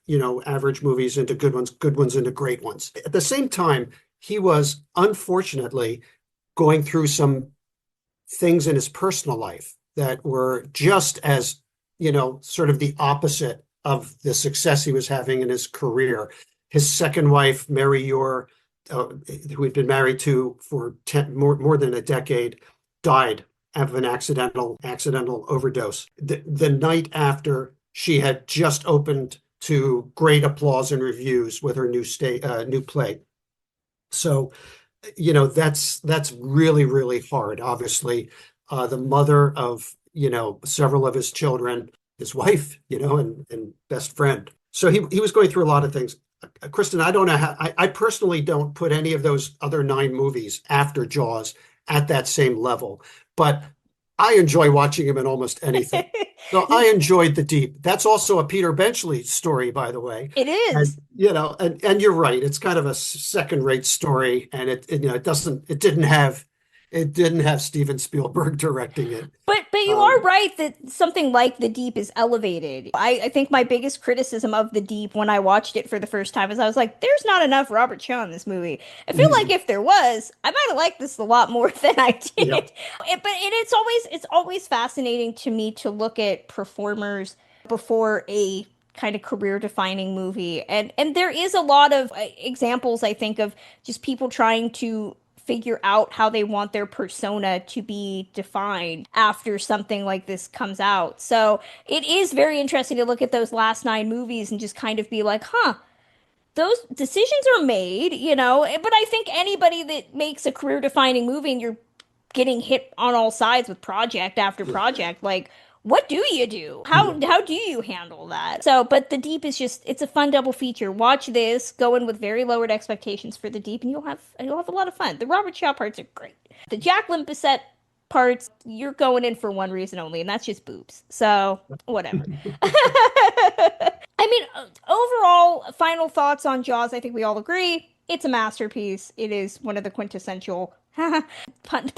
average movies into good ones into great ones. At the same time, he was unfortunately going through some things in his personal life that were just as, sort of the opposite of the success he was having in his career. His second wife, Mary Ure, who he'd been married to for more than a decade, died of an accidental overdose. The night after she had just opened to great applause and reviews with her new play. So that's really, really hard. Obviously, the mother of, several of his children, his wife, and best friend. So he was going through a lot of things. Kristen, I don't know how, I personally don't put any of those other 9 movies after Jaws at that same level, but I enjoy watching him in almost anything. So I enjoyed The Deep. That's also a Peter Benchley story, by the way. It And is. and you're right. It's kind of a second-rate story, and it didn't have Steven Spielberg directing it. But you are Um, right that something like The Deep is elevated. I think my biggest criticism of The Deep when I watched it for the first time is I was like, there's not enough Robert Shaw in this movie. I feel like if there was, I might have liked this a lot more than I did. yeah, It's always fascinating to me to look at performers before a kind of career defining movie. And there is a lot of examples I think of just people trying to figure out how they want their persona to be defined after something like this comes out. So it is very interesting to look at those last 9 movies and just kind of be like, huh, those decisions are made, But I think anybody that makes a career defining movie and you're getting hit on all sides with project after yeah. project, like what do you do? How do you handle that? So, but The Deep is just it's a fun double feature. Watch this, go in with very lowered expectations for The Deep, and you'll have a lot of fun. The Robert Shaw parts are great. The Jacqueline Bisset parts, you're going in for one reason only, and that's just boobs. So, whatever. I mean, overall, final thoughts on Jaws. I think we all agree it's a masterpiece. It is one of the quintessential pun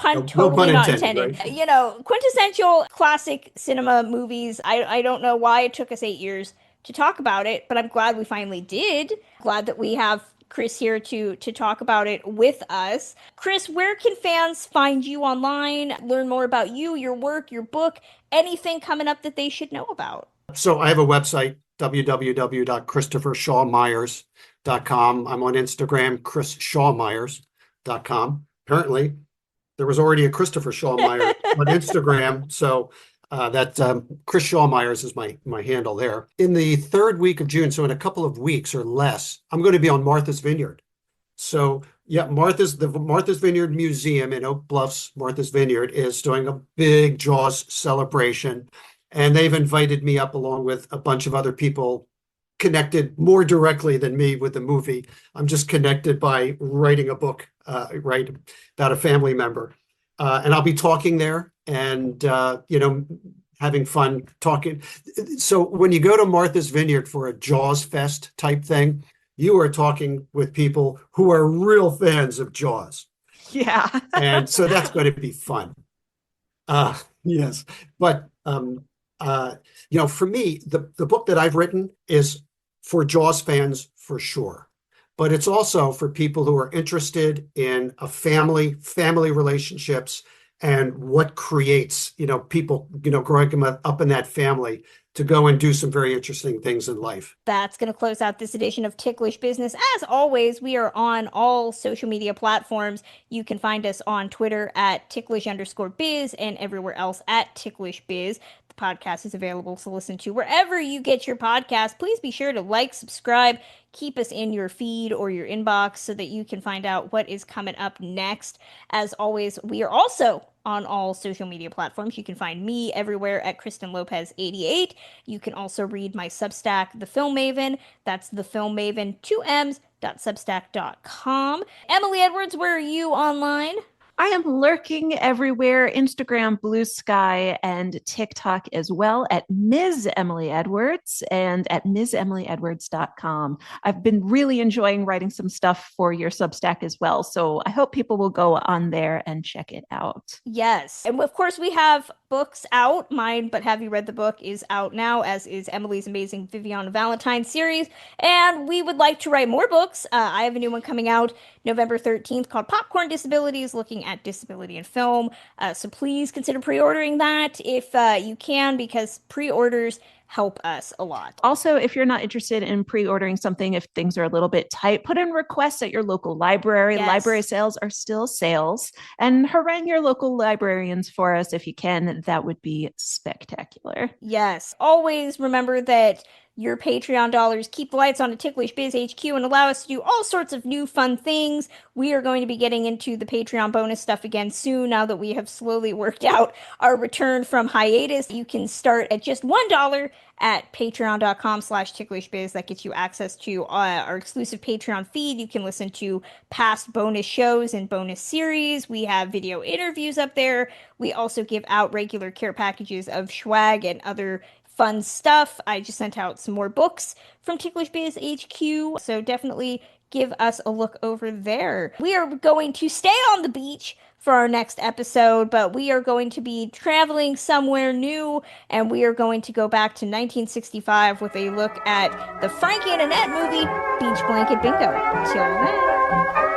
No totally pun not intended, intended. right? Quintessential classic cinema movies. I don't know why it took us 8 years to talk about it, but I'm glad we finally did. Glad that we have Chris here to talk about it with us. Chris, where can fans find you online, learn more about you, your work, your book, anything coming up that they should know about? So I have a website, www.christophershawmyers.com. I'm on Instagram, chrisshawmyers.com. Apparently, there was already a Christopher Shaw Myers on Instagram, so that Chris Shaw Myers is my handle there. In the third week of June, so in a couple of weeks or less, I'm going to be on Martha's Vineyard. So yeah, the Martha's Vineyard Museum in Oak Bluffs, Martha's Vineyard is doing a big Jaws celebration, and they've invited me up along with a bunch of other people connected more directly than me with the movie. I'm just connected by writing a book, right, about a family member. And I'll be talking there and, having fun talking. So when you go to Martha's Vineyard for a Jaws Fest type thing, you are talking with people who are real fans of Jaws. Yeah. And so that's going to be fun. Yes. But, for me, the book that I've written is for Jaws fans for sure. But it's also for people who are interested in family relationships and what creates, people, growing up in that family to go and do some very interesting things in life. That's going to close out this edition of Ticklish Business. As always, we are on all social media platforms. You can find us on Twitter at ticklish_biz and everywhere else at ticklishbiz. The podcast is available to listen to wherever you get your podcast. Please be sure to like, subscribe, keep us in your feed or your inbox so that you can find out what is coming up next. As always, we are also on all social media platforms. You can find me everywhere at Kristen Lopez 88. You can also read my Substack, The Film Maven. That's The Film Maven, 2Ms.substack.com. Emily Edwards, where are you online? I am lurking everywhere, Instagram, Blue Sky, and TikTok as well at Ms. Emily Edwards and at MsEmilyEdwards.com. I've been really enjoying writing some stuff for your Substack as well, so I hope people will go on there and check it out. Yes. And of course, we have books out. Mine, But Have You Read the Book, is out now, as is Emily's amazing Viviana Valentine series. And we would like to write more books. I have a new one coming out November 13th called Popcorn Disabilities, looking at disability in film. So please consider pre-ordering that if you can, because pre-orders help us a lot. Also, if you're not interested in pre-ordering something, if things are a little bit tight, put in requests at your local library. Yes. Library sales are still sales, and harangue your local librarians for us if you can. That would be spectacular. Yes. Always remember that your Patreon dollars keep the lights on at Ticklish Biz HQ and allow us to do all sorts of new fun things. We are going to be getting into the Patreon bonus stuff again soon, now that we have slowly worked out our return from hiatus. You can start at just $1 at patreon.com/ticklishbiz. That gets you access to our exclusive Patreon feed. You can listen to past bonus shows and bonus series. We have video interviews up there. We also give out regular care packages of swag and other fun stuff. I just sent out some more books from Ticklish Biz HQ, so definitely give us a look over there. We are going to stay on the beach for our next episode, but we are going to be traveling somewhere new, and we are going to go back to 1965 with a look at the Frankie and Annette movie, Beach Blanket Bingo. Till then.